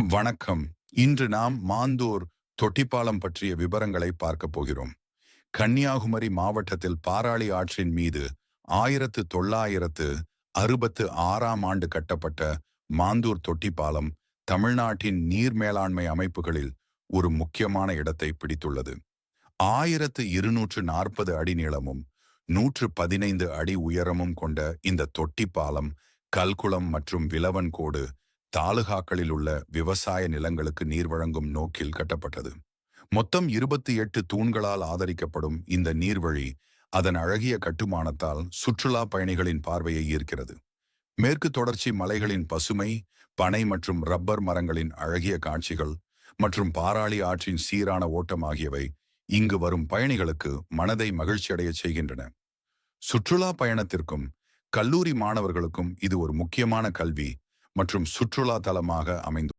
வணக்கம். இன்று நாம் மாந்தூர் தொட்டிப்பாலம் பற்றிய விவரங்களை பார்க்க போகிறோம். கன்னியாகுமரி மாவட்டத்தில் பாராளி ஆற்றின் மீது 1966ஆம் ஆண்டு கட்டப்பட்ட மாந்தூர் தொட்டிப்பாலம் தமிழ்நாட்டின் நீர் மேலாண்மை அமைப்புகளில் ஒரு முக்கியமான இடத்தை பிடித்துள்ளது. 1240 அடி நீளமும் 115 அடி உயரமும் கொண்ட இந்த தொட்டிப்பாலம் கல்குளம் மற்றும் விலவன்கோடு தாலுகாக்களில் உள்ள விவசாய நிலங்களுக்கு நீர் வழங்கும் நோக்கில் கட்டப்பட்டது. மொத்தம் 28 தூண்களால் ஆதரிக்கப்படும் இந்த நீர்வழி அதன் அழகிய கட்டுமானத்தால் சுற்றுலா பயணிகளின் பார்வையை ஈர்க்கிறது. மேற்கு தொடர்ச்சி மலைகளின் பசுமை, பனை மற்றும் ரப்பர் மரங்களின் அழகிய காட்சிகள் மற்றும் பாராளி ஆற்றின் சீரான ஓட்டம் ஆகியவை இங்கு வரும் பயணிகளுக்கு மனதை மகிழ்ச்சியடைய செய்கின்றன. சுற்றுலா பயணத்திற்கும் கல்லூரி மாணவர்களுக்கும் இது ஒரு முக்கியமான கல்வி மற்றும் சுற்றுலா தலமாக அமைந்துள்ளது.